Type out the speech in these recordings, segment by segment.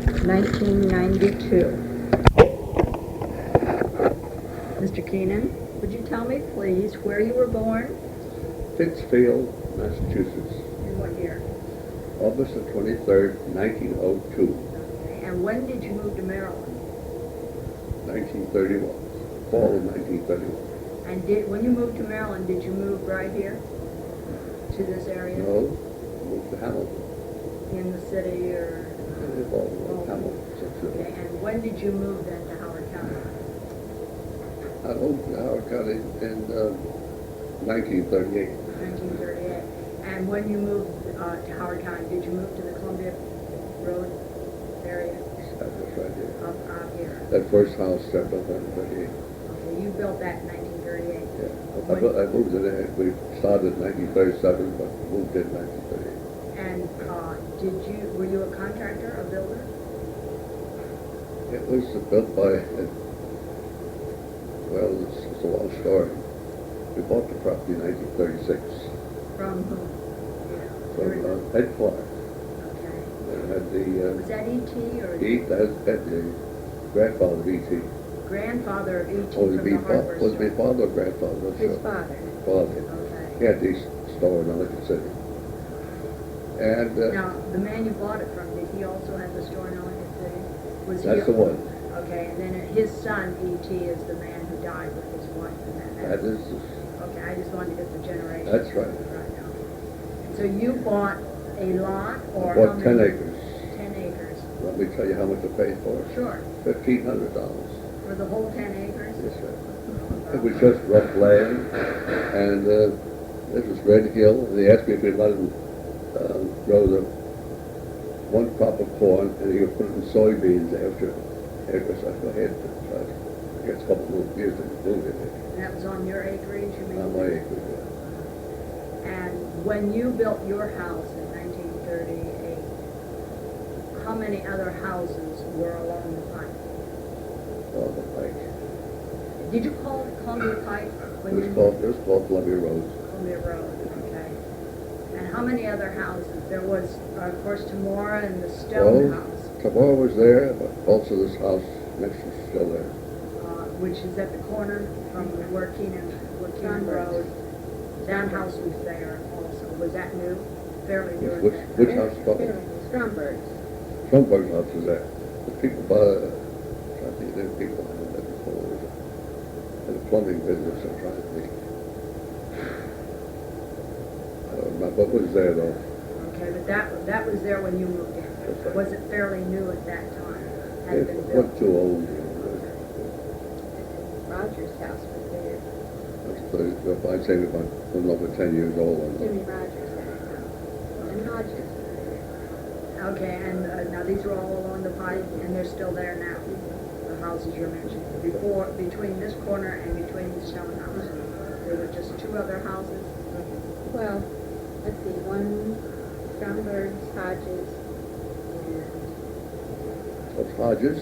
1992. Mr. Keenan, would you tell me, please, where you were born? Pittsfield, Massachusetts, In what year? August the 23rd, 1902, Okay. And when did you move to Maryland? 1931, fall of 1931. And when you moved to Maryland, did you move right here to this area? No, moved to Hamilton. In the city or? Hamilton. Okay. And when did you move then to Howard County? I moved to Howard County in 1938. 1938. And when you moved to Howard County, did you move to the Columbia Road area? That was right here. Up here. That first house that built in 38. Okay, you built that in 1938. Yeah. I moved in there. We started in 1937, but moved in 1938. And were you a contractor, a builder? It was built by, well, it's a long story. We bought the property in 1936 From whom? from Ed Clark. Okay. And had the Was that E.T. or the grandfather of E.T. grandfather of E.T. Was from the hardware it my store? father or grandfather? Not His sure. father. Father. Okay. He had these store in Ellicott City. And Now, the man you bought it from, did he also have the store in Ellicott City? Was that's he? the one. Okay, and then his son, E.T., is the man who died with his wife and That is, Okay, I just wanted to get the generation. That's right. now. So you bought a lot or I bought how 10 many? acres. 10 acres. Let me tell you how much I paid for it. Sure. $1,500. For the whole 10 acres? Yes, sir. It was just rough land, and this was Red Hill. And they asked me if we'd let him grow the one crop of corn, and he would put it in soybeans after. So I go ahead. So I guess a couple more years to move it. And that was on your acreage, you mean? On my acreage, yeah. And when you built your house in 1938, how many other houses were along the pike? On the pike. Did you call it Columbia Pike? It was called Columbia Road. Columbia Road, okay. And how many other houses? There was, of course, Tamora and the Stone House, Tamora was there, but also this house next is still there. which is at the corner from where Keenan Road. That house was there also. Was that new? Fairly new. Which house is called? Stromberg's. Stromberg's house was there. The people I think there were people that had that before. In the plumbing business, I'm trying to think. I don't remember what was there though. Okay, but that was there when you moved in. That's right. Was it fairly new at that time? Had it been It built? wasn't too old. Roger's house was there. I'd say about a little over 10 years old. Jimmy Rogers had a house. And Hodges was there. Okay, and now these are all along the pike, and they're still there now, the houses you're mentioning. Between this corner and between the Stone House, there were just two other houses. Well, let's see, one Stromberg's, Hodges, and That's Hodges,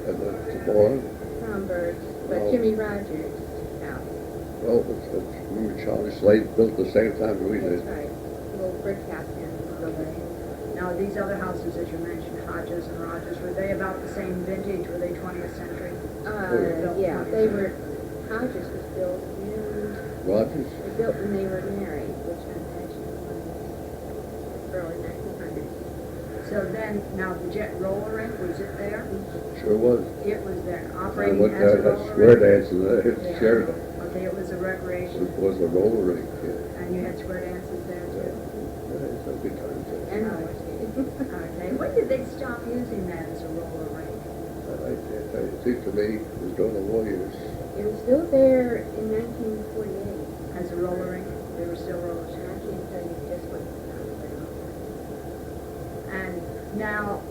and then Tamora. Stromberg's, but Oh. Jimmy Rogers' house. Well, remember Charlie Slade built at the same time we That's did. right. Little brick house in the building. Now, these other houses, as you mentioned, Hodges and Rogers, were they about the same vintage? Were they 20th century? Yeah, they were, Hodges was built in, Rogers? they built when they were married, which I imagine was early 1900s. So then, now the jet roller rink, was it there? Sure was. It was there, I operating went as there, a had roller square rink? dancing there, hit Yeah. Sheridan. Okay, it was a recreation, It was a roller rink, yeah. and you had square dances there too? Yeah, some good times there. And roller skating. Okay, when did they stop using that as a roller rink? But I can't tell you, it seemed to me, it was during the war years. It was still there in 1948. As a roller rink? They were still roller I skating? can't tell you just what time, And now,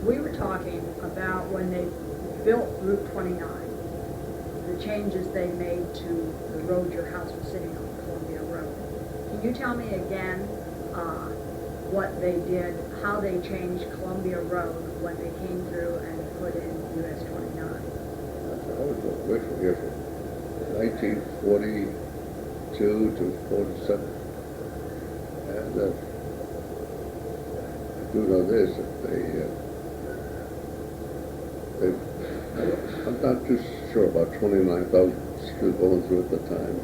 we were talking about when they built Route 29, the changes they made to the road your house was sitting on, Columbia Road. Can you tell me again what they did, how they changed Columbia Road when they came through and put in US 29? I was from here from 1942 to 47. And do know this, that I'm not too sure about 29,000 still going through at the time.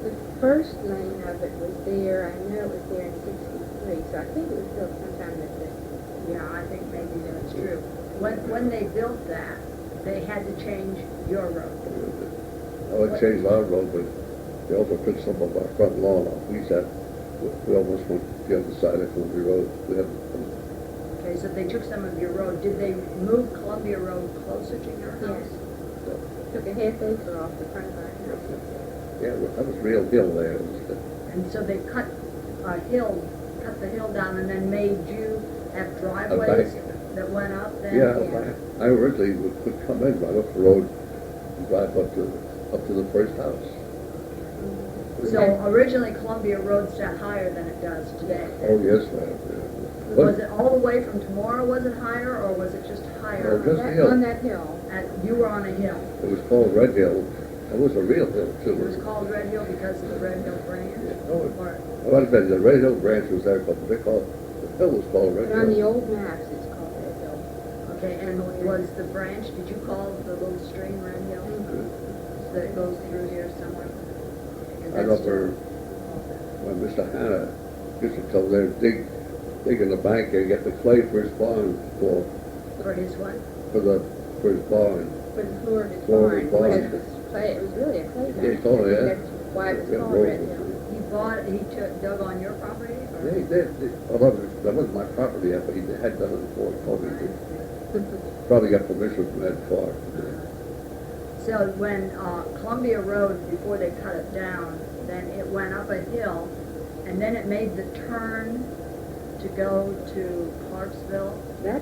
The first lane of it was there, I know it was there in 63, so I think it was built sometime in the 50s. Yeah, I think maybe that's true. When they built that, they had to change your road. Oh, it changed our road, but they also took some of our front lawn off. We almost went the other side of Columbia Road. We had, Okay, so they took some of your road. Did they move Columbia Road closer to your house? Took a half acre off the front of our house. yeah, that was real hill there. And so they cut the hill down and then made you have driveways that went up then? Yeah, I originally could come in right off the road and drive up to the first house. So originally Columbia Road sat higher than it does today? Oh, yes, ma'am. Yeah. Was it all the way from tomorrow, was it higher, or was it just higher? No, just the hill. On that hill. You were on a hill. It was called Red Hill. It was a real hill, too. It was called Red Hill because of the Red Hill branch? Yeah. Oh, Or- well, the Red Hill branch was there, but the hill was called Red But Hill. on the old maps, it's called Red Hill. Okay, and was the branch, did you call the little stream Red Hill? That it goes through here somewhere? 'Cause I that's remember when Mr. Hanna used to come there and dig in the bank and get the clay for his barn floor, For his what? for his barn. For the floor of his Floor of barn, his but barn. it was clay, it was really a clay Yeah, bank. he told me that. That's why it was Yeah, called road Red was- Hill. Dug on your property? or- Yeah, he did. Although that wasn't my property yet, but he had done it before. He told me he did. Probably got permission from Ed Clark. So when Columbia Road, before they cut it down, then it went up a hill, and then it made the turn to go to Clarksville. The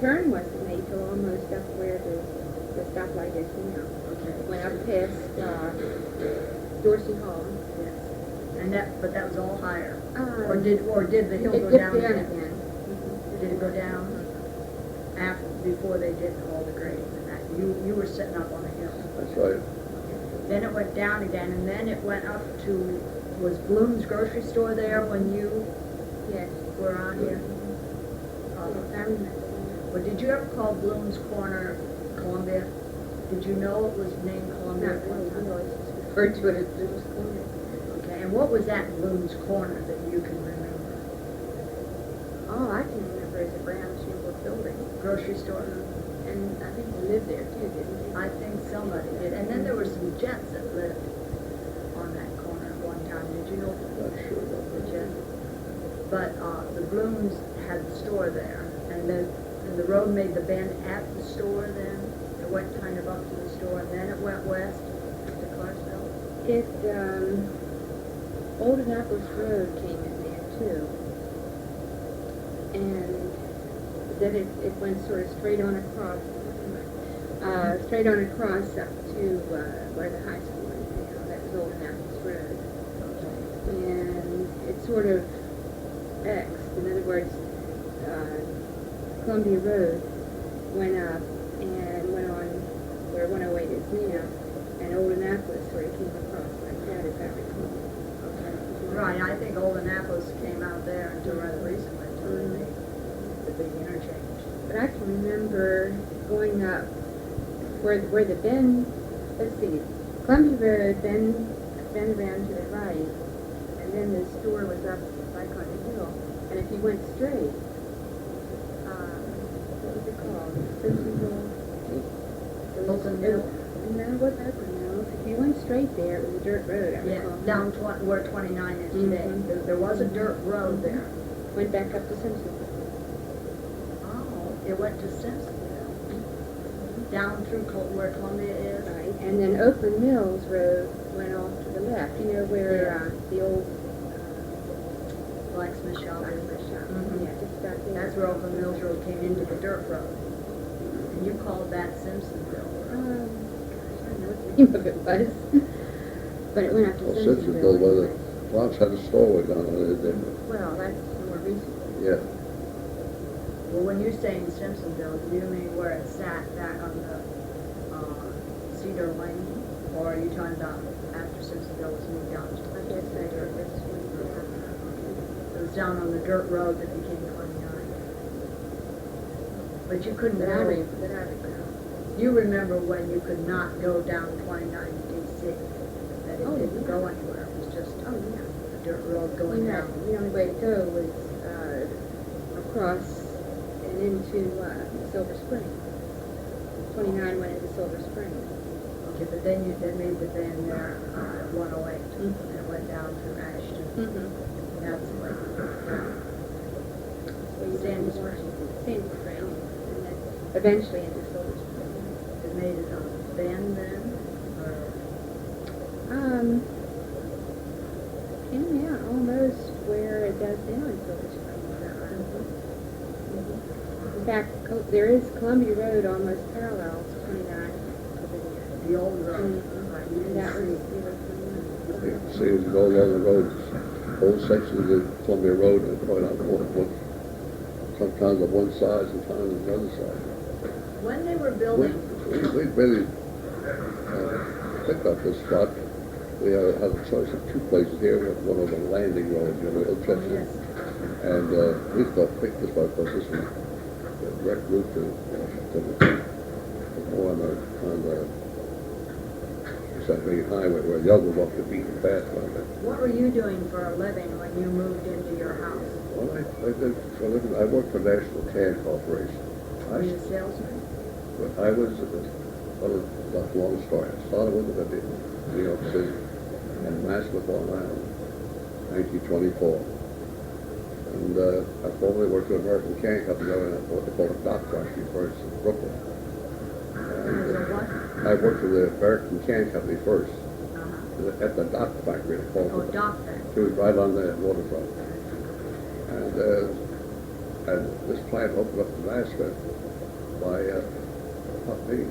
turn wasn't made till almost up where the stoplight is now. Okay. Went up past Dorsey Hall. Yes. But that was all higher. Uh, Or did the hill It go dipped down down again? again. Did it go down before they did all the grading and that? You were sitting up on a hill. That's right. Then it went down again, and then it went up to, was Bloom's grocery store there when you Yes. were on here? I remember. But did you ever call Bloom's Corner Columbia? Did you know it was named Columbia Not at one really, time? we always just referred to it as Bloom's Corner. Okay, and what was that Bloom's Corner that you can remember? All I can remember is a brown shingle building. Grocery store? And I think we lived there too, didn't we? I think somebody did. And then there were some Jets that lived on that corner at one time. Did you know Not sure about the that. Jets? But the Blooms had the store there, and the road made the bend at the store then. It went kind of up to the store, and then it went west to Clarksville. Old Annapolis Road came in there too. And then it went sort of straight on across up to where the high school is now. That was Old Annapolis Road. And it sort of X'd. In other words, Columbia Road went up and went on where 108 is now, and Old Annapolis sort of came across like that, as I recall. Right, I think Old Annapolis came out there until rather recently, until they made the big interchange. But I can remember going up where the bend, let's see, Columbia Road, bend around to the right, and then the store was up like on the hill. And if you went straight, what was it called? Simpsonville? Open Mill? No, it wasn't Open Mills. If you went straight there, it was a dirt road, I Yeah, recall. down where 29 is today. Mhm. There was a dirt road there. Went back up to Simpsonville. Oh, it went to Simpsonville. Down through where Columbia is. Right, and then Oakland Mills Road went off to the left, you know, where the old Blacksmith shop is. blacksmith shop, Mhm. yeah, just about there. That's where Oakland Mills Road came into the dirt road. And you called that Simpsonville. Gosh, I don't know what the name of it was. But it went up to Well, Simpsonville. Simpsonville, where the anyway. Bronx had a store way down there, didn't it? Well, that's more recent. Yeah. Well, when you're saying Simpsonville, do you mean where it sat back on the Cedar Lane? Or are you talking about after Simpsonville was moved out? I guess I heard this one. It was down on the dirt road that became 29. But you couldn't that I go, recall. you remember when you could not go down 29 DC, that it Oh, didn't yeah. go anywhere, it was just Oh, yeah. a dirt road going We down. had, the only way to go was, across and into, Silver Spring. 29 went into Silver Spring. Okay, but then they made the bend there at 108, Mhm. and it went down through Ashton. Mm-hmm. That's like, So you Sandy went to Spring. Washington, Sandy Spring, and then eventually into Silver Spring. it made it a bend then, or, Came out almost where it does now in Silver Spring. is that right? In fact, there is Columbia Road almost parallels 29 over there. The old road, Mhm. right, you And that was, didn't see. you You know, can see as you go along the road, whole sections of the Columbia Road and going out sometimes on one side, sometimes on the other side. When they were We building, really picked up this spot. We had a choice of two places here, one of the landing roads, you know, oh Chester. yes, And we thought, pick this one because this was the direct route to more on the Saturday Highway where the other was off the beaten path. what were you doing for a living when you moved into your house? Well, I did for a living. I worked for National Can Corporation. Were you a salesman? I was, well, that's a long story. I started with it in New York City and Massillon, Long Island, 1924. And I formerly worked for American Can Company and what they call a dock factory first in Brooklyn. As a what? I worked for the American Can Company first, Uh-huh. at the dock factory. Oh, dock factory. It was right on the waterfront. And this plant opened up in Alaska by a company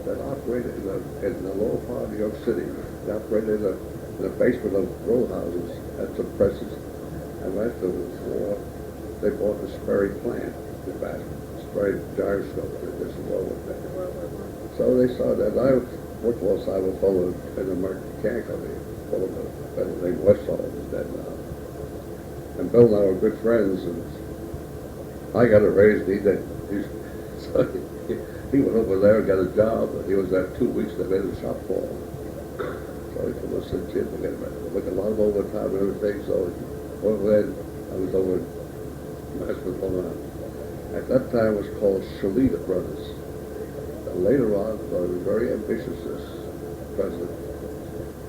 that operated in the lower part of New York City. They operated in the basement of row houses, had some presses, and after the war, they bought the Sperry plant, the Sperry gyroscope, this is what was there. World War One. So they saw that I worked alongside with a fellow in the American Can Company, a fellow named Westall is dead now. And Bill and I were good friends, and I got a raise, and he didn't. So he went over there and got a job, and he was there 2 weeks, they made him shop for him. So he told us, Jim, we got a lot of overtime and everything, so over then, I was over in Massillon, Long Island. At that time, it was called Shalita Brothers. And later on, I was very ambitious as president.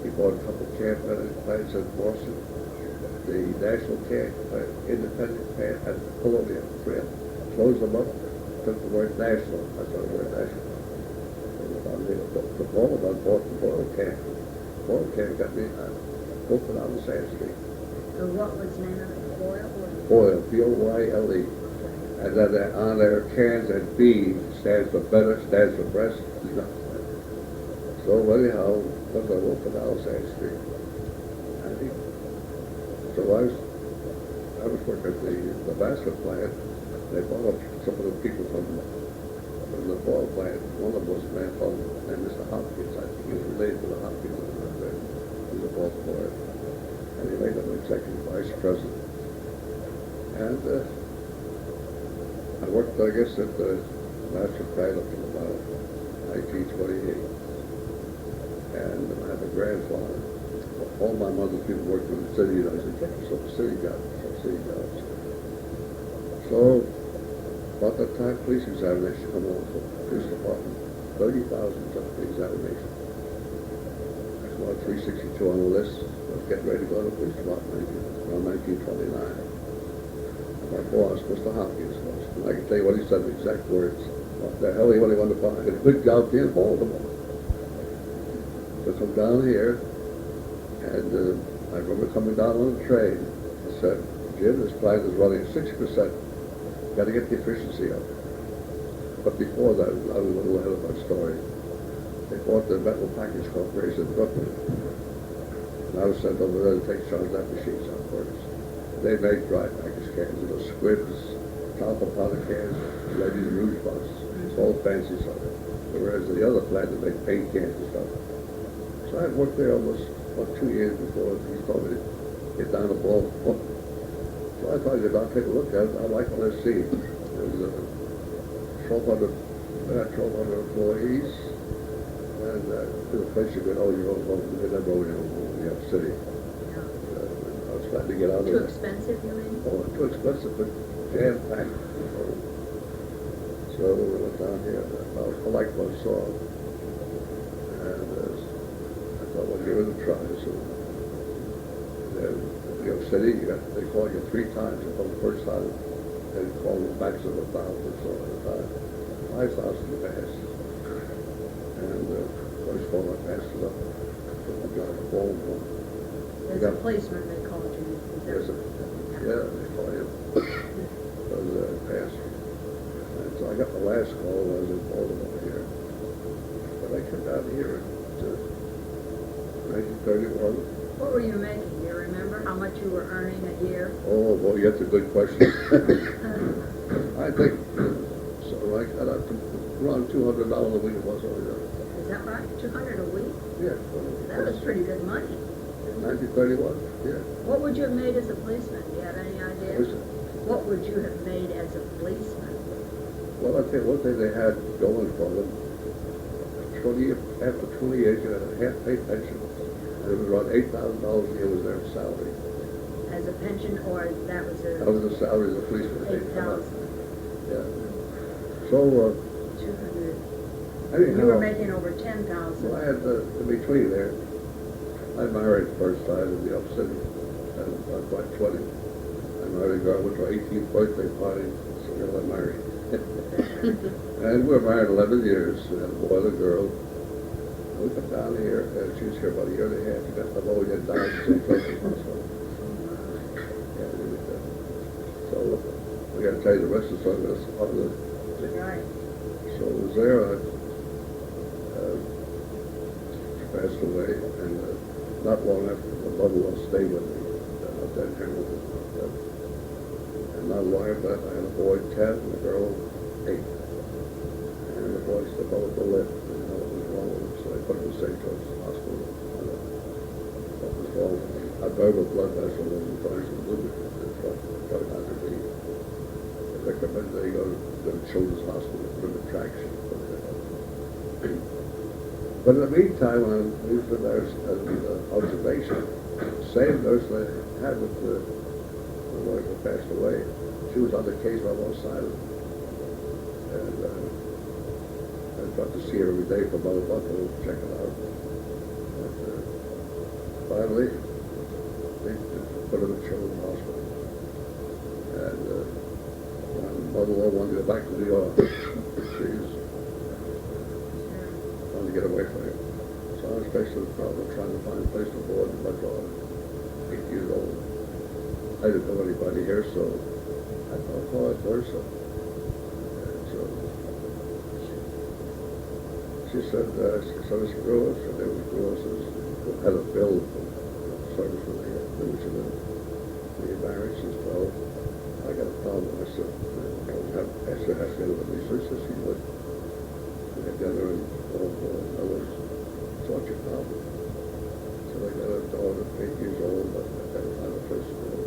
He bought a couple of can plants in Boston, the National Can plant, Independent Can, and Columbia Trail. Closed them up, took the word national, that's what the word national. The Baltimore bought the Boyle Can. Boyle Can got me open on the Sand Street. So what was the name of it, Boyle? Boyle, B-O-Y-L-E. And then on their cans and B stands for better, stands for breast. So anyhow, was I open on Sand Street. So I was working at the basket plant. They bought up some of the people from the Boyle plant. One of them was a man called Mr. Hopkins. I think he was related to the Hopkins. He was a Baltimore. And he made him executive vice president. And I worked, I guess, at the master plant up until about 1928. And I had a grandfather. All my mother's people worked in the city, and I said, get yourself a city job, So, about that time, police examination come on for the police department. 30,000 took the examination. I was about 362 on the list. I was getting ready to go to the police department around 1929. And my boss, Mr. Hopkins, was, and I can tell you what he said, the exact words. What the hell he wanted to find? A good job in Baltimore. So come down here. And I remember coming down on the train and said, Jim, this plant is running at 60%. Got to get the efficiency up. But before that, I was a little ahead of my story. They bought the Metal Package Corporation in Brooklyn. And I was sent over there to take charge of that machine shop first. They make dry package cans, squibs, copper powder cans, ladies' rouge boxes. It's all fancy stuff. Whereas the other plant, they make paint cans and stuff. So I worked there almost 2 years before he told me to get down the ball. So I thought, I'll take a look at it. I like what I see. It was 1,200, we had 1,200 employees, and to the place you could own your own home, you never own your own home in New York City. Yeah. I was trying to get out of Too it. expensive, you mean? Oh, too expensive, but jam-packed. So we went down here, I liked what I saw, and I thought, well, give it a try. So then, New York City, they call you 3 times. You come the first time, they call you back to the 1,000, so at the time, 5,000 to pass. And first phone I passed it up, I got a phone. As a policeman, they called you. Is that- Yes, yeah, they call you. So passed. And so I got the last call when I was in Baltimore here. But I came down here in 1931. What were you making? Do you remember how much you were earning a year? Oh, boy, that's a good question. I think, so I got up to around $200 a week it was over there. Is that right? 200 a week? Yeah. That was pretty good money. In 1931, yeah. What would you have made as a policeman? Do you have any idea? Was it? What would you have made as a policeman? Well, I'll tell you one thing they had going for them. After 20 years, you had a half-pay pension. And it was around $8,000 a year was their salary. As a pension, or that was That was the salary of the policeman. 8,000? Yeah. So, 200. anyhow. You were making over 10,000. Well, I had in between there. I married the first time in New York City. I was about 20. I married a girl, went to her 18th birthday party. So girl I married. And we were married 11 years. We had a boy and a girl. We come down here, and she was here about a year and a half. We got pneumonia and died in the hospital. Yeah, we did that. So we got to tell you the rest of the story. That's part of the thing. Right. So I was there. She passed away, and not long after, the mother-in-law stayed with me up there in Hamilton. And not long after that, I had a boy 10 and a girl 8. And the boys, they both were lit. They didn't know what was wrong with them, so they put them in St. Joseph's Hospital. What was wrong with them? I buried a blood vessel in the twice in the lubricant. They thought it had to be. They recommended they go to Children's Hospital for the traction. But in the meantime, when I was in there as observation, the same nurse I had with the wife who passed away, she was on the case by one side of me. And I got to see her every day for about a month and check it out. And finally, they put her in Children's Hospital. And my mother-in-law wanted to go back to New York. She's to get away from him. So I was faced with the problem of trying to find a place to board with my daughter, 8 years old. I didn't know anybody here, so I thought, oh, I'd learn something. And so she said, this girl, and there was girls who had a bill for service when they were married. She said, well, I got a problem. I said, I don't have to ask her with me. So she said, she would get together and what's your problem? So I got a daughter, 8 years old, but I got to find a place to go.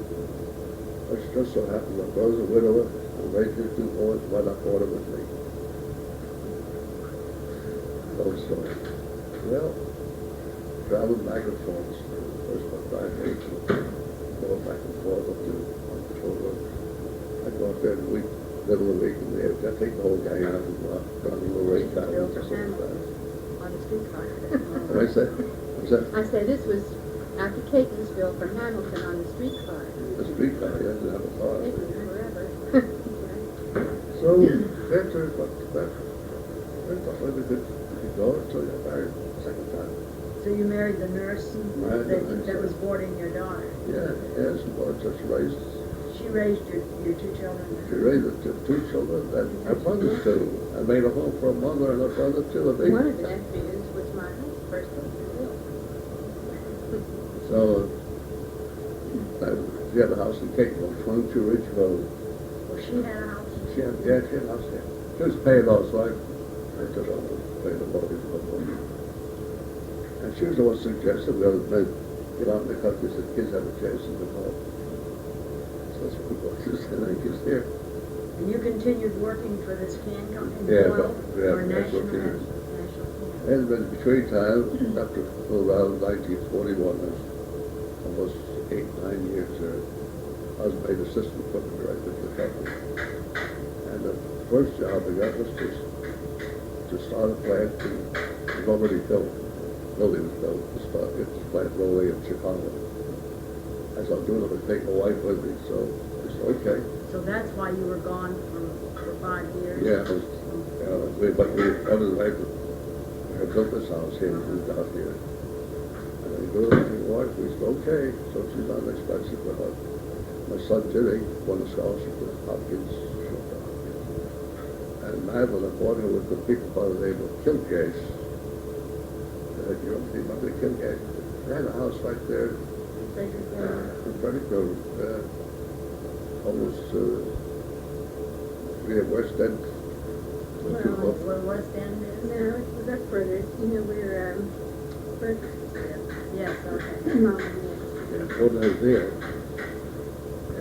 It just so happened my brother's a widower, and raised his 2 boys, why not order with me? So, well, traveling back and forth, first about 5 days, going back and forth up to October. I go up there in the week, middle of the week, and I take the whole gang out and go out, run a little race down and stuff like that. On the streetcar. What I said? What's that? I said this was after Catonsville from Hamilton on the streetcar. The streetcar, yeah, didn't have a car. Taking forever. So, after that, I thought maybe we could go until you got married the second time. So you married the nurse Married the nurse, that was yeah. boarding your daughter? Yeah, she was just raised. She raised your 2 children? She raised the 2 children and her brothers too. I made a home for a mother and a brother too. And One of the nephews was my first husband. So, she had a house in Catonsville, 22 Ridge Road. Well, she had a house? She had a house there. She was paid off, so I took over to pay the mortgage of the home. And she was the one who suggested we ought to get out in the country so the kids have a chance in the home. So that's what we bought. She said, I think it's here. And you continued working for this can company Yeah, as well? yeah, Or National national? Cans. National. And then between times, after around 1941, I was almost 8, 9 years there. I was made assistant equipment director for the company. And the first job I got was to start a plant. It was already built. The building was built to start get the plant rolling in Chicago. As I was doing it, I would take my wife with me, so I said, okay. So that's why you were gone for 5 years? Yeah, but we, other than that, we had built this house here and moved out here. And I go to my wife, we said, okay, so she's not expensive, but my son Jimmy won a scholarship to Hopkins. And Madeline, I bought her with the people by the name of Kilgate. You don't remember the Kilgate? They had a house right there in Fredericksburg, almost near West End. Where West End is? No, it was up further. You know where, Yes, okay. Yeah, so I was there.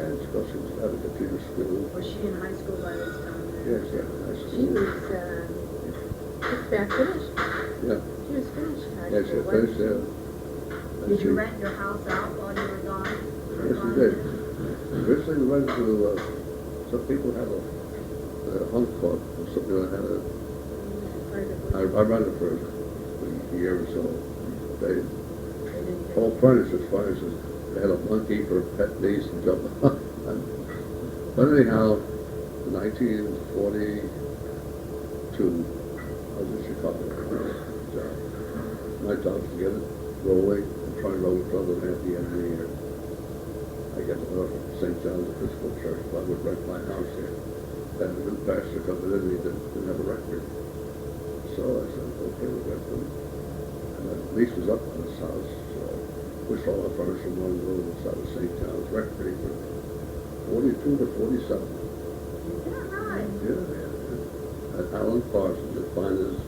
And she was at a computer school. Was she in high school by this time? Yes, yeah, high she school. was, just about finished. Yeah, She was finished high yeah, she school, finished wasn't there. And Did she- you rent your house out while you were gone? Yes, we did. Originally, we went to, some people had a hunt club, or something that had a, I ran it for a year or so. They, all furniture, they had a monkey for a pet niece and jump on. But anyhow, in 1942, I was in Chicago. My job was to get it rolling and try and roll it till at the end of the year. I got to work at St. John's Episcopal Church, but I would rent my house here. Then the new pastor coming in, he didn't have a record. So I said, okay, we'll rent them. And the lease was up on this house. So we sold our furniture in one room inside of St. John's Rectory for 42 to 47. Right. Yeah. And Alan Parsons, the finest,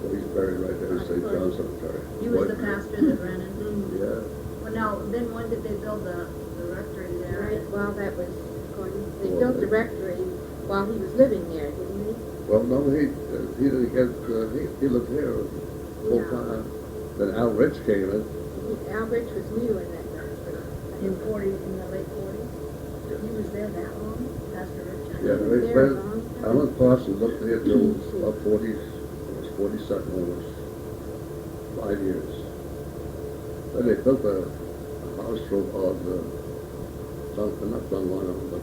well, he's buried right there in St. John's Cemetery. He was the pastor that ran it? Yeah. Well, now, then when did they build the rectory there? Right, while that was going, they Well, built the rectory while he was living there, didn't they? Well, no, he didn't get, he lived here full Yeah. time. Then Al Rich came in. Al Rich was new in that rectory. In the late 40s? He was there that long? Pastor Richard? Yeah, was they there a spent, long time. Alan Parsons up there till about 40s, almost 47, almost 5 years. Then they built a house on not Dunlawna, but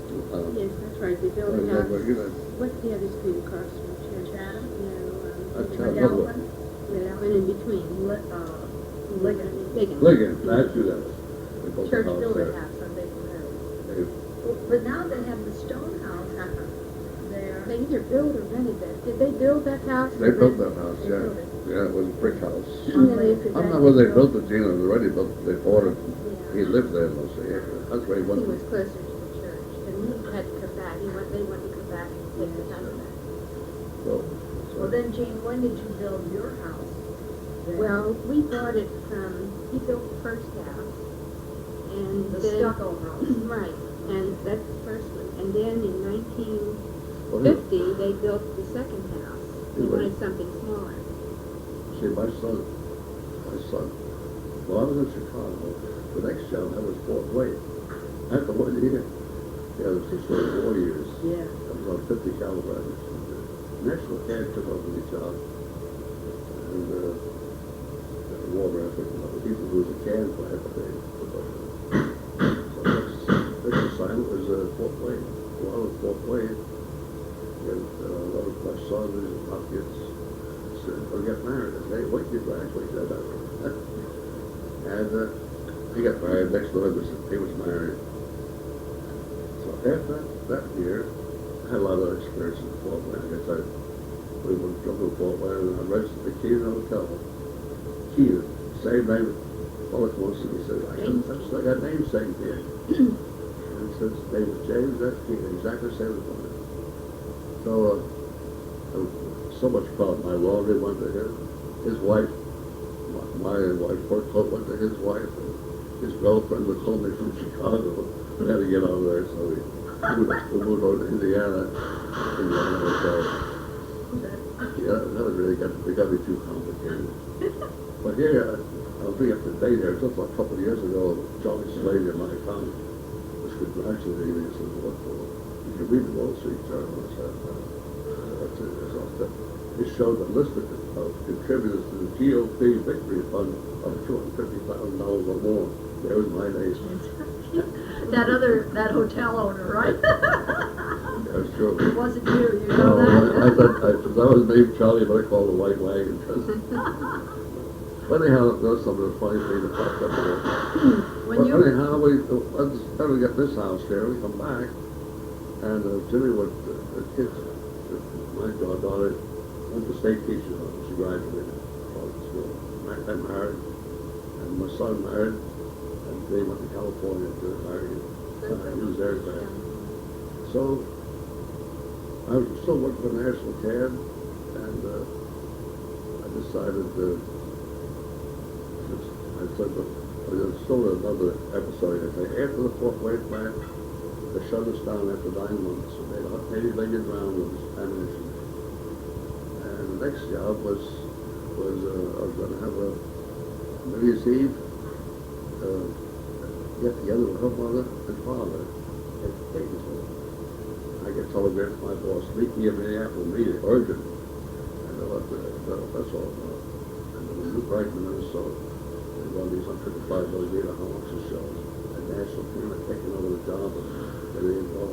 Yes, that's right, they built a you house. know, What's the other street across from Church? Chatham? That's No, Chatham. McAlpin? yeah, and in between. Ligon. Ligon. that's who that is. They built a Church house built a there. house on Bacon Road. They- But now they have the stone house there. They either built or rented that. Did they build that house? They or built rent- that house, they yeah. built it? Yeah, it was a brick house. And then after I'm that, not whether they they built it, Gina, they already built, they ordered, Yeah. he lived there mostly, that's where he He went. was closer to the church, and he had to come back. They wanted to come back and take the time back. Well, then, Jane, when did you build your house? Then? Well, we bought it from, he built the first house, and The then, stucco house. right, and that's the first one. And then in Well, 1950, they built the second house. They Yeah, wanted right. something smaller. See, my son, well, I was in Chicago, the next job, I was Fort Wayne, after 1 year. Yeah, it was just for 4 years. Yeah. I was on 50 caliber. National Can took over the job, and the war effort, people who was a can plant, they took over. So next assignment was Fort Wayne. Well, I was Fort Wayne, and one of my sons and Hopkins said, "I'll get married." I said, "Hey, wait, you graduate." And he got married. Next month, he was married. So after that year, I had a lot of experience in Fort Wayne. I guess we went to Fort Wayne, and I registered the Keenan Hotel. Keenan, same name. Well, it was, and he said, I got namesake here. And he said, his name was James F. Keenan, exactly the same as mine. So, I was so much proud. My laundry went to him. His wife, my wife, work club went to his wife. And his girlfriend was home from Chicago. We had to get over there, so we moved over to Indiana. in the other hotel. Yeah, that was really it got me too complicated. But here, I'll bring up the date here, just a couple of years ago, Johnny Slade in my account was congratulating me and said, what for? You can read the Wall Street Journal. I said, what's it? It showed a list of contributors to the GOP victory fund of $250,000 or more. There was my name. That hotel owner, right? That's true. It wasn't you, you know that? I thought that was named Charlie, but I called the White Wagon. But anyhow, that's some of the funny things that popped up there. Anyhow, we get this house there, we come back, and Jimmy with the kids, my daughter, went to state teacher. She graduated from school. I married, and my son married, and they went to California to marry. He was there back. So I was still working for National Cab, and I decided I still another episode. I say, after the Fort Wayne plant, they shut us down after 9 months. So they had 80 million rounds of ammunition. And the next job was I was going to have a New Year's Eve get together with her mother and father at Daytonville. I get telegram from my boss, meet me in Minneapolis, meet it, urgent. And that's all. And then we moved right to Minnesota. They run these 155 millimeter howitzer shells. And National Cab taking over the job, and they didn't know.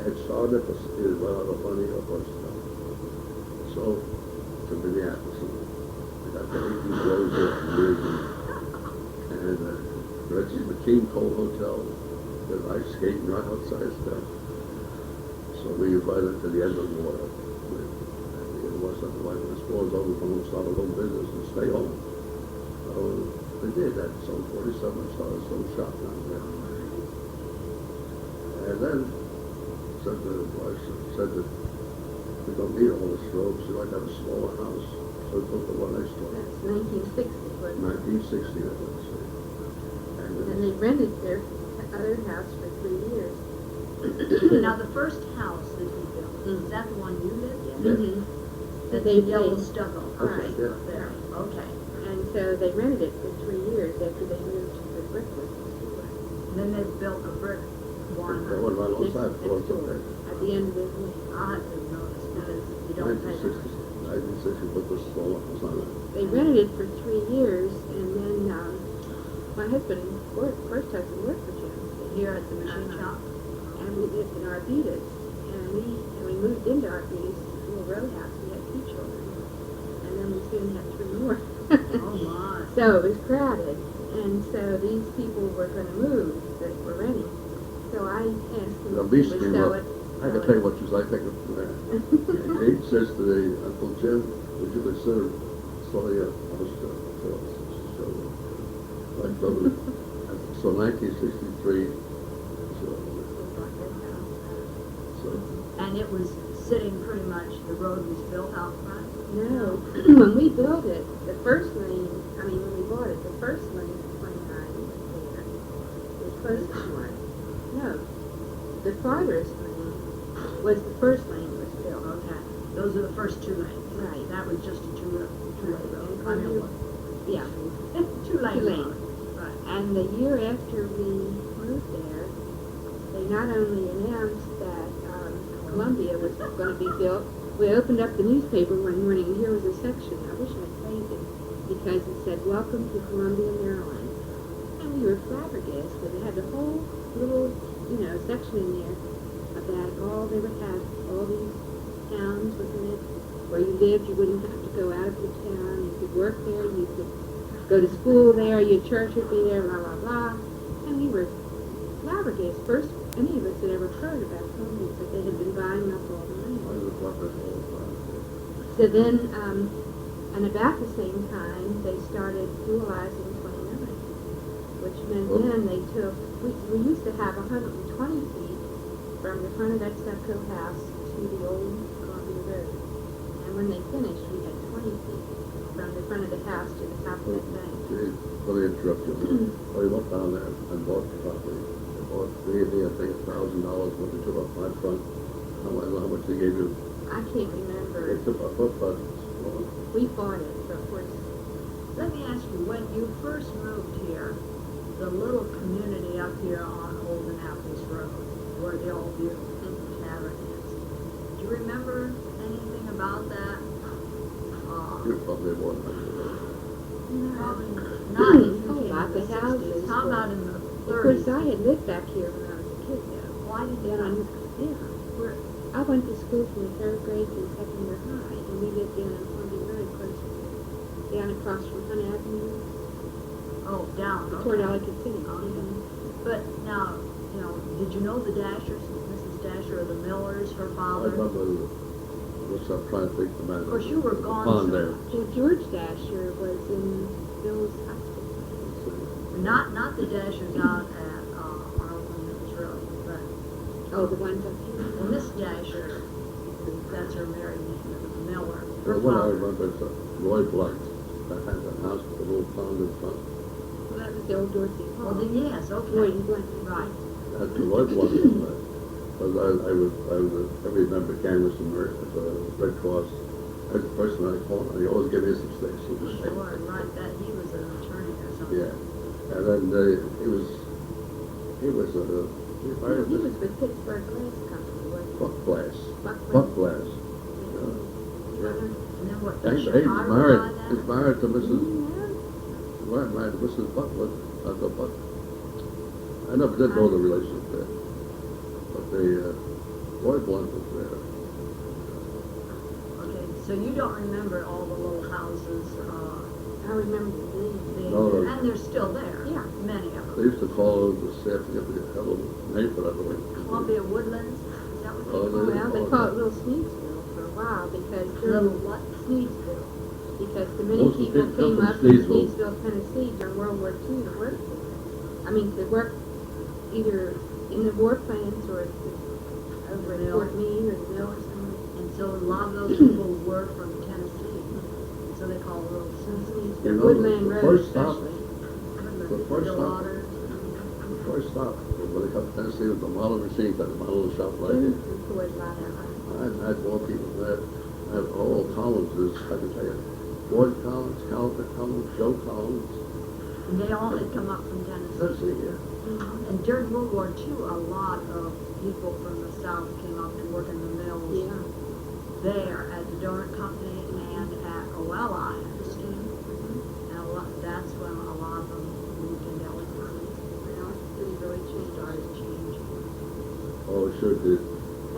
Had started, but it was right out of money or bust down. So, to Minneapolis, and I got the 18 rows there for years. And Reggie's McKean Coal Hotel, there's ice skating right outside stuff. So we invited to the end of the water. It was something like the store's over, we're going to start a little business and stay home. So they did that. So 47 started some shop down there. And then said to the wife, said that we don't need all this road, so I'd have a smaller house. So we built the one next door. That's 1960, wasn't it? 1960, I would say. And they rented their other house for 3 years. Now, the first house that he built, is that the one you lived in? Mm-hmm. That's They- the yellow they- stucco. Right. Yeah. There, okay. And so they rented it for 3 years after they moved to the brickwork. And then they built a brick one. That one right alongside, Next before it's door, okay. at the end of the lane. I'll have to notice because you don't pay 1960, put the smaller house on it. They rented it for 3 years, and then my husband, first husband, worked for Jim. here at the machine shop. And we lived in Arbutus, and we moved into Arbutus, a little roadhouse. We had 2 children, and then we soon had 3 more. Oh my. So it was crowded, and so these people were going to move that were renting. So I asked them The if lease they would came sell up. it. I can tell you what you like, take it from there. Kate says to the Uncle Jim, would you consider selling a house to like building? So 1963, so And it was sitting pretty much, the road was built out front? No, when we built it, the first lane, when we bought it, the first lane, 29 was there. The closest one. No, the farthest lane was the first lane was built. Okay. Those are the first 2 lanes. Right. That was just a two-lane road. And yeah, 2 lane 2 lanes. road. Right. And the year after we moved there, they not only announced that Columbia was going to be built, we opened up the newspaper one morning, and here was a section. I wish I'd saved it, because it said, "Welcome to Columbia, Maryland." And we were flabbergasted. It had the whole little, section in there about all they would have, all these towns within it. Where you lived, you wouldn't have to go out of your town. You could work there, you could go to school there, your church would be there, blah, blah, blah. And we were flabbergasted. First, any of us had ever heard about Columbia, but they had been buying up all the land. I was about that all the time. So then, and about the same time, they started dualizing 29, which meant then they took, we used to have 120 feet from the front of that stucco house to the old Columbia Road. And when they finished, we had 20 feet from the front of the house to the top of that bank. Let me interrupt you. We went down there and bought the property. They bought I think $1,000 when they took off my front. how much they gave you. I can't remember. It's a foot bus. We bought it, so of course. Let me ask you, when you first moved here, the little community up here on Old Annapolis Road, where the old tavern is, do you remember anything about that? You're probably more than Probably not if you Oh, came lots in the of houses 60s. How about in the Of course, 30s? I had lived back here when I was a kid, though. Why did you Down not? on, yeah. Where, I went to school from the 3rd grade to second year high, and we lived down on Columbia Road, close to, down across from Hunt Avenue, Oh, down, toward okay. Ellicott City. Okay. But now, you know, did you know the Dashers, Mrs. Dasher, or the Millers, her I father? remember, I'm trying to think the man. Of course, you were gone On so there. much. Well, George Dasher was in Bill's hospital. Not the Dashers out at, on Oakland Mills Road, but, Oh, the ones up here? well, Miss Dasher, that's her married name, the Miller. The Her one I father. remember is Roy Blunt. That had that house with a little pond in front. Well, that was the old Dorothy Hall. Well, then, yes, Roy okay. and Blunt. Right. That's the Roy Blunt. Because I was every member canvas and Red Cross. I was the first one I called, and he always gave me some sticks. Sure, right, that, he was an attorney or something. Yeah. And then he was He was married to with Pittsburgh Glass Company, wasn't he? Buck Glass. Buck Buck Glass. Glass. Yeah. And then what, And did he's Chicago married. buy that? He's married to Mrs. Yeah. Married to Mrs. Butler. Uncle Buck. I never did know the relationship there, but Roy Blunt was there. Okay, so you don't remember all the little houses, I remember the being No, there, no. and they're still there. Yeah. Many of They them. used to call it the Safety of the Hell name for that way. Columbia Woodlands, is that what they Oh, call they it? Well, they call it Little Sneedsville for a while because Little during what? Sneedsville, because the many Most of the people people came from up from Sneedsville. Sneedsville, Tennessee during World War II to work there. I mean, to work either in the war plants or over at Mill. Fort Meade or the mill or something. And so a lot of those people were from Tennessee, so they call it Little Sneedsville. You know, Woodland the Road first stop- especially. the first stop- Waters. The first stop when they come to Tennessee was the model machine cut, the model shop right here. Employed a lot of them. I had more people there. I had all Collinses, I can tell you. George Collins, Calvin Collins, Joe Collins. And they all had come up from Tennessee. Tennessee, yeah. And during World War II, a lot of people from the South came up to work in the mills Yeah. there at the Donut Company and at OLI, I understand. And that's when a lot of them moved into Ellicott. Well, things really changed. Started changing. Oh, it sure did.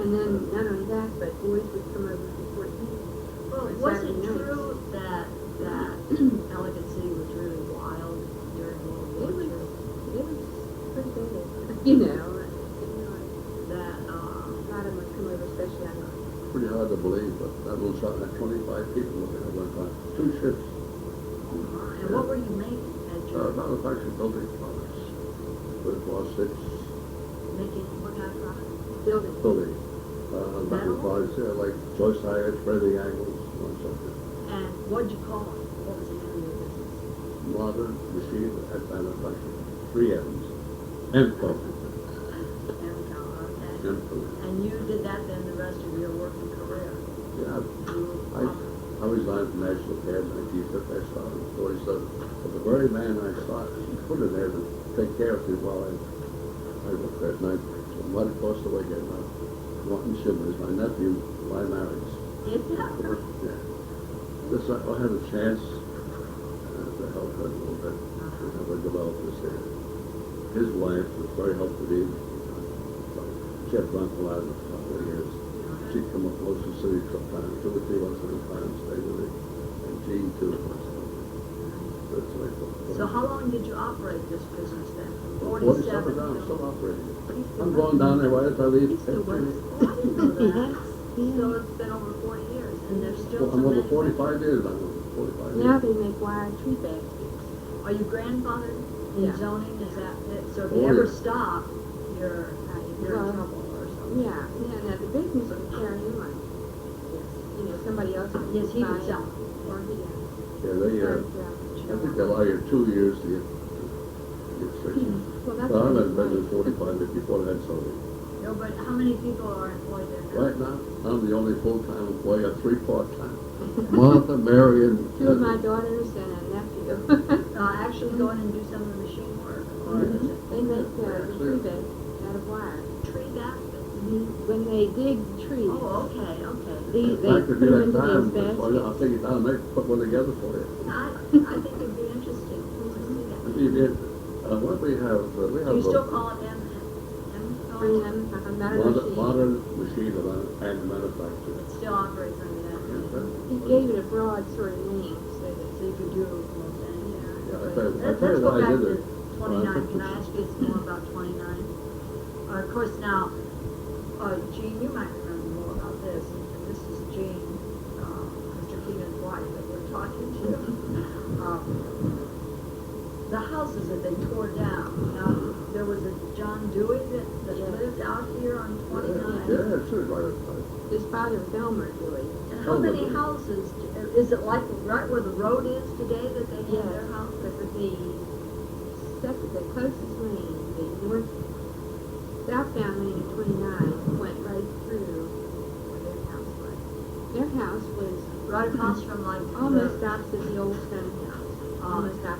And then, not only that, but boys would come over from Fort Meade. Well, On was it Saturday nights. true that Ellicott City was really wild during World War II? It was pretty bad. You know, That, a lot of them would come over, especially on the Pretty hard to believe, but that little shop had 25 people working at one time. 2 shifts. and what were you making at your, Manufacturing building products. With faucets, making, what kind of product? building. building. Metal products, yeah, like joist irons, breathing angles, one something. And what'd you call it? What was the name of your business? Modern machine at manufacturing. 3 M's. Info. Okay. Info. And you did that then the rest of your working career? Yeah, I resigned from National Care in 1950. I started in 47. But the very man I started, put in there to take care of me while I worked there at night. So right across the way here now. Martin Shimmers, my nephew, my marriage. Yeah. This, I had a chance to help her a little bit. To have her develop this here. His wife was very helpful to me. She had drunk a lot in a couple of years. She'd come up to Ocean City sometimes, 2 or 3 months at a time, stay with me. And Gene too. That's what I thought. So how long did you operate this business then? 47 now, I'm still operating. I'm going down there right after I leave. He still works. Oh, I didn't know that. Yes. So it's been over 40 years, and there's still Well, I'm some over manufacturing. 45 years now. 45 Now years. they make wire tree baskets. Are you grandfathered in Yeah. zoning, is that it? So if you Oh, ever yeah. stop, you're in Well, trouble or something? Yeah, now the business would carry on. Yes, you know, somebody else would Yes, he buy would it, sell. or he would. Yeah, they, I think they allow you 2 years to get fixed. Well, that's But I'm what at it's business like. 45 before that, so. Nobody, how many people are employed there now? Right now, I'm the only full-time employee, I have 3 part-time. Martha, Mary, and... 2 of my daughters and a nephew. Actually go in and do some of the machine work, or is it They make the tree bed out of wire. tree baskets? When they dig trees, Oh, okay. they I put could do them that into these time, I'll baskets. take it down, and put one together for you. I think it'd be interesting to see that. You did, what we have, Do you still call it M? Bring them, not a machine. modern machine and manufacturer. It still operates under that Yes, name. sir. He gave it a broad sort of name, so that So you could do almost anything. Yeah, But I'll tell let's you go why I back did to it. 29. Can I ask you some more about 29? Of course, now, Jean, you might remember more about this, and this is Jean, Mr. Keenan's wife that we're talking to. The houses that they tore down. Now, there was a John Dewey that lived out here on 29. Yeah, sure, right. his father was Elmer Dewey. And how many houses, is it like right where the road is today that they have their house? But the closest lane, the southbound lane of 29 went right through where their house was. Their house was Right across from like almost opposite the old stone house.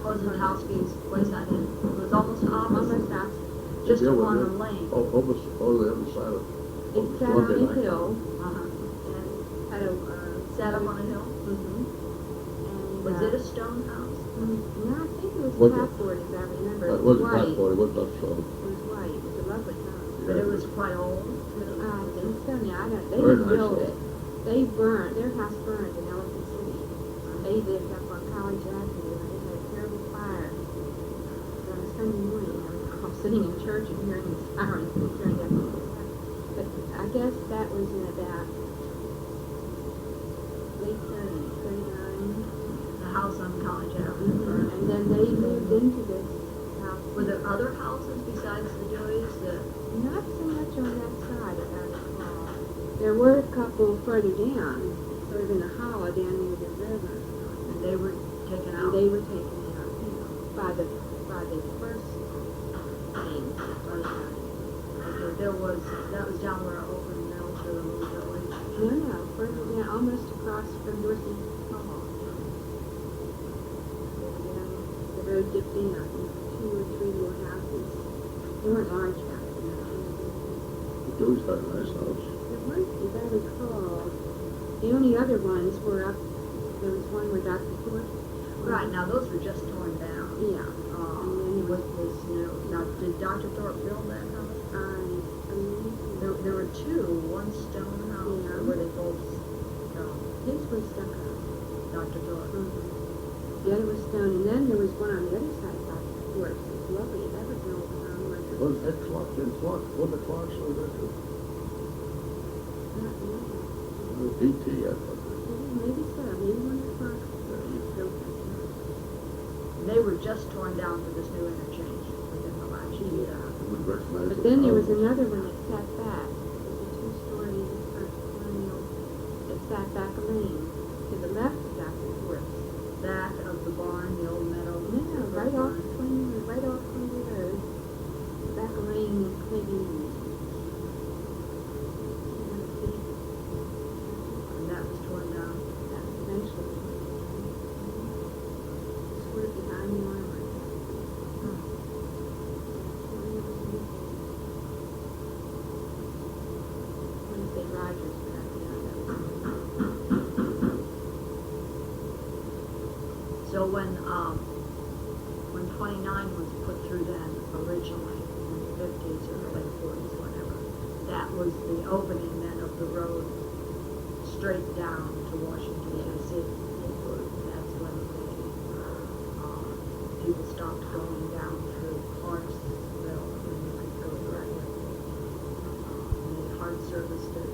Wasn't Houseke's place I did. It was almost opposite. Almost opposite. Just Yeah, along well, the lane. Over the other side of... It sat on a hill Uh-huh. and had a, Sat up on a hill. and, Was it a stone house? No, I think it was Was it? clapboard, as I remember. It It wasn't was white. blackboard, it was not so. It was white. It was a lovely house. But it was quite old. I think so now. They Very didn't nice build house. it. They burned, their house burned in Elephant City. They lived up on College Avenue and they had a terrible fire. On a Sunday morning, I recall sitting in church and hearing the sirens and turned up. But I guess that was in about late 30s, 39. The house on College Avenue burned. And then they moved into this house. Were there other houses besides the Deweys that... Not so much on that side, as I recall. There were a couple further down, sort of in a hollow down near the river. And they were taken And out? they were taken out, by the first thing. Okay, that was down where Open Mills or the little village. No, further down, almost across from Dorsey Hall. The road dipped in, I think, 2 or 3 more houses. They weren't large houses. It was had a nice house. There weren't, as I recall. The only other ones were up, there was one where Dr. Thorpe. Right, now those were just torn down. Yeah. With this new, now did Dr. Thorpe build that house? There were 2, one stone house, Yeah. or were they both stone? His was stucco. Dr. Thorpe. The other was stone, and then there was one on the other side of Dr. Thorpe's. It was lovely. That was an old town where It was Ed Clark, Jim Clark, what the Clarks were there too? PT, I thought. Maybe so. Maybe one of the Clarks built that house. They were just torn down for this new interchange within the last year. I would recognize But the then there was houses. another one that sat back. It was a 2-story colonial that sat back a lane to the left of Dr. Thorpe's. Back of the barn, the old meadow. No, right off Quincy Road. Back a lane maybe. And that was torn down. Eventually. Sort of behind the armory. I want to say Rogers, but I So when 29 was put through then originally in the 50s or the late 40s, whatever, that was the opening then of the road straight down to Washington D.C. That's when people stopped going down through Clarksville and you could go directly. And they hard serviced it.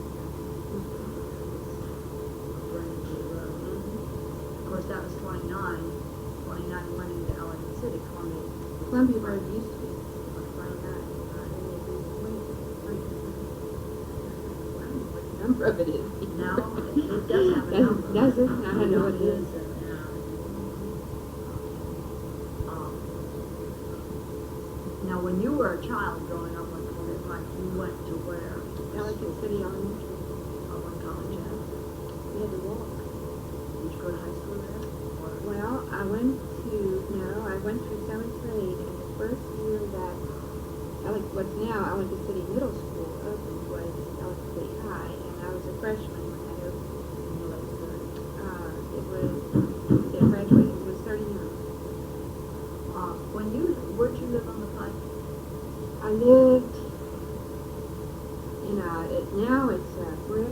Brand new road. Of course, that was 29. 29 went into Ellicott City, Columbia Road used to be. What number of it is. Now, it does have a number. Does it? I don't know what it is. Now, when you were a child growing up on Columbia, like you went to where? Ellicott City Elementary. Oh, on College Ave. We had to walk. Did you go to high school there? Or? Well, I went through 7th grade, and the first year that what's now Ellicott City Middle School opened was Ellicott City High, and I was a freshman when that opened. It graduated, it was 39. Where'd you live on the Pike? I lived in now it's a brick,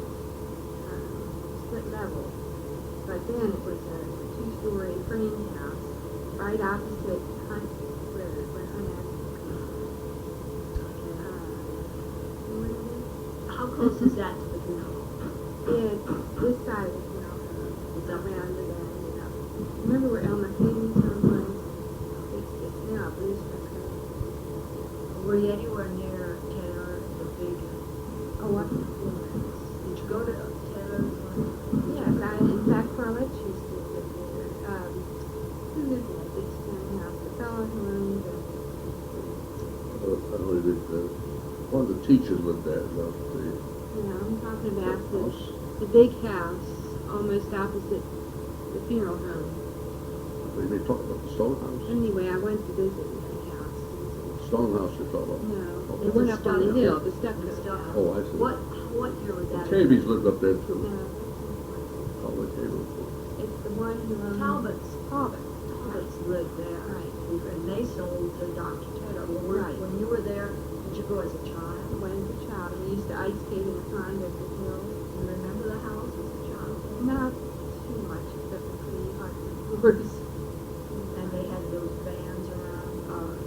split level, but then it was a 2-story frame house right opposite Hunt Road, where Hunt Avenue. How close is that to the canal? It's this side of the canal. It's around it and remember where Elmer Hayden's home was? It's now a Blues Truck. Were you anywhere near Taylor, the big? Oh, what? Did you go to Taylor's? Yes, in fact, Carlette used to live there. Who lived in that big stone house? The fellow who owned the... One of the teachers lived there, I'm talking about house. the big house almost opposite the funeral home. You may talk about the stone house? Anyway, I went to visit that house. Stone house you're talking about? No, It's it went a up on the stucco. hill, the stucco. Oh, I see. What year was that? Tavies lived up there too. No, Probably Tavies. it's the one who owned... Talbot's. Talbot. Talbot's lived there. Right. And they sold to Dr. Taylor. Right. When you were there, did you go as a child? I went as a child. We used to ice skate in the pond at the hill. Do you remember the house as a child? Not too much, except for pretty hard words. And they had those bands around,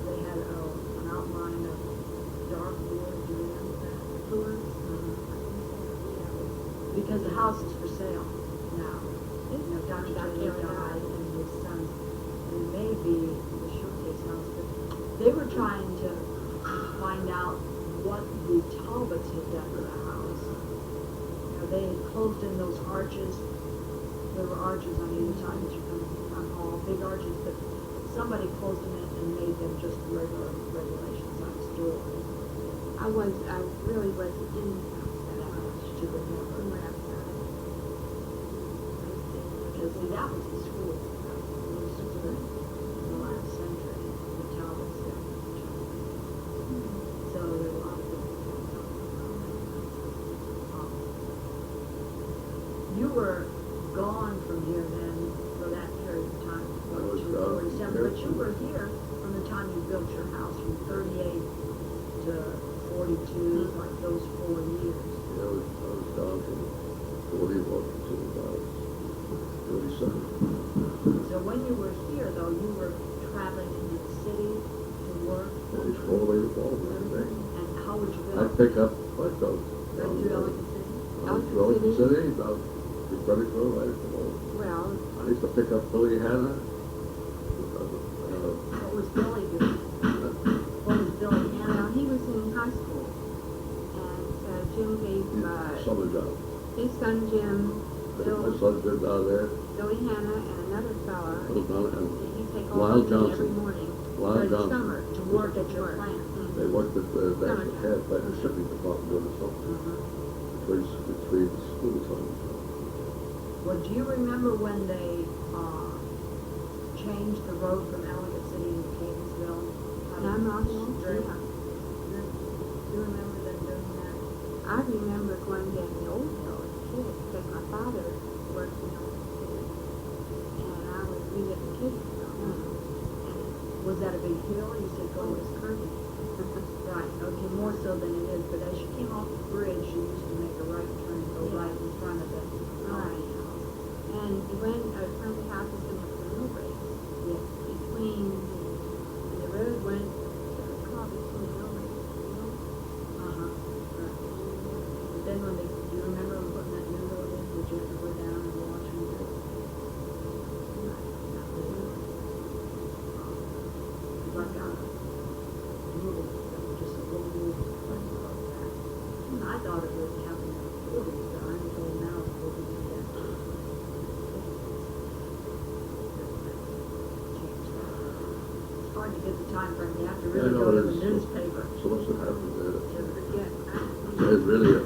they had an outline of dark wood, do you remember that? Doors. Because the house is for sale now. You know, Dr. Taylor died and his sons, and it may be the showcase house, but they were trying to find out what the Talbots had done to the house. You know, they had closed in those arches. There were arches on either side as you come down the hall, big arches, but somebody closed them in and made them just regulation size doors. I really wasn't in the house that much. To remember. From where I started. Because see, that was the school. That was the school in the last century. The Talbots there. So there were a lot of people. You were gone from here then for that period of time, I was 47, here but you were here from the time you built your house, from 38 to 42, like those 4 years. I was down from 41 to about 37. So when you were here, though, you were traveling into the city to work, All these 4 way balls and everything. and how would you go? I'd pick up, I'd go Right through Ellicott City? Ellicott City, about the credit road, right at the mall. Well, I used to pick up Billy Hanna. What was Billy doing? What was Billy well, Hanna? he was in high school, and so Jim gave Summer job. his son Jim, My son's been down there. Billy Hanna, and another fella. Little Donna and He'd take Lyle off with me Johnson. every morning Lyle for the Johnson. summer. To work at your plant. they worked at the National Care by the shipping department during the summer. Between school times. Well, do you remember when they changed the road from Ellicott City to Catonsville? And I'm not sure. Straight. Do you remember them doing that? I remember going down the old hill as a kid because my father worked in Ellicott City, and we lived in Catonsville. And Was that a big hill? You said it go was curvy. right. Okay, more so than it is. But as you came off the bridge, you used to make a right turn and go right in front of the Right. And when front of the house was in the mill break, Yes. between the road went, it was called between the mill break. Right. But then when do you remember putting that new road in? Did you ever go down and watch them do it? Like a little, just a little move like that. And I thought it was happening in the 40s, but I'm told now it's 40s and that. It's hard to get the time frame. You have to really Yeah, I know go to it the is. newspaper So what's what happened there? to forget. It's really a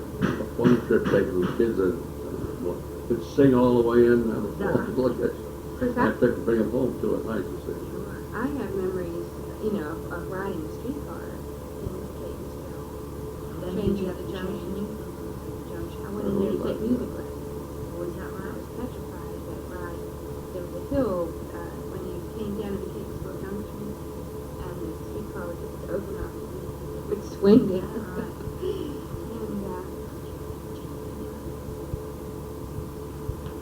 fun trip taking the kids and could sing all the way in and look at. Because I have to bring them home too at night to see. I have memories, you know, of riding the streetcar in Catonsville. Then Changing did you have the to junction. change? I went in there to take music lessons. Was that I right? was petrified of that ride. There was a hill when you came down to the Catonsville Junction, and the streetcar would just open up and it would swing down.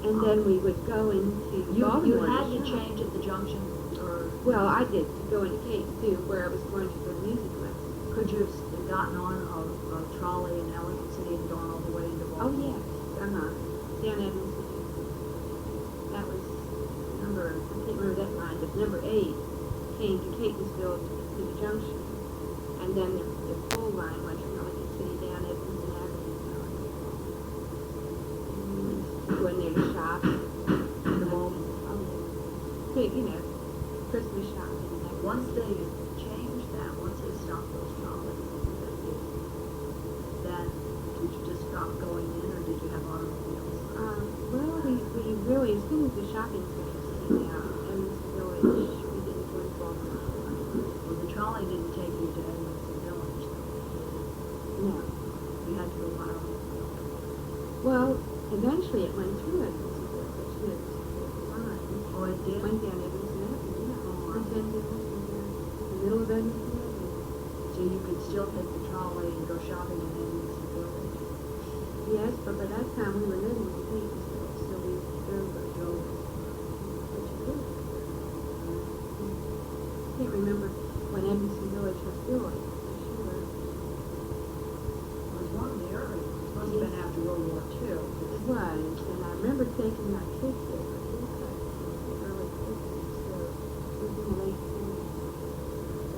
And then we would go into You Baltimore. had to shop. change at the junction, or Well, I did to go into Cape too, where I was going to the music lessons. could you have gotten on a trolley in Ellicott City and gone all the way into Oh, Baltimore? yes, down Edmonds. That was number, I can't remember that line, but number 8 came to Catonsville to the junction. And then the full line went from Ellicott City down Edmonds and Avenue. Go in there to shop. The home. Oh, yeah. You know, Christmas shopping and that. Once they changed that, once they stopped those trolleys, then did you just stop going in, or did you have automobiles? Well, we really, as soon as the shopping centers came out, Edmonds Village, we didn't go to Baltimore. Well, the trolley didn't take you to Edmondson Village, though. No. You had to go by automobile. Well, eventually it went through Edmonds Village, and it was fine. Oh, it did? Went down Edmonds Avenue, yeah. Oh, Went down to the middle of Edmonds Avenue. So you could still take the trolley and go shopping in Edmondson Village? Yes, but by that time we were living in Catonsville, so we drove what you could. I can't remember when Edmonton Village was built, for sure. It was one of the early ones. Must have been after World War II. It was, and I remember taking my kids there for haircuts in the early 50s, so it was in the late 40s.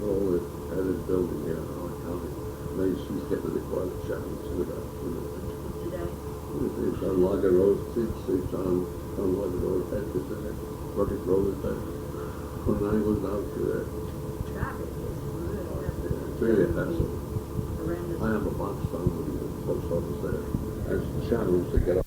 Oh, it had his building here in our county. Now she's getting the quality shop in Ciudad. Today? It's on Lager Road, it's on Lager Road, it's there. Burdick Road is there. When I goes down through there. Traffic is really It's really a hassle. horrendous. I have a box down with the post office there. As shadows to get up.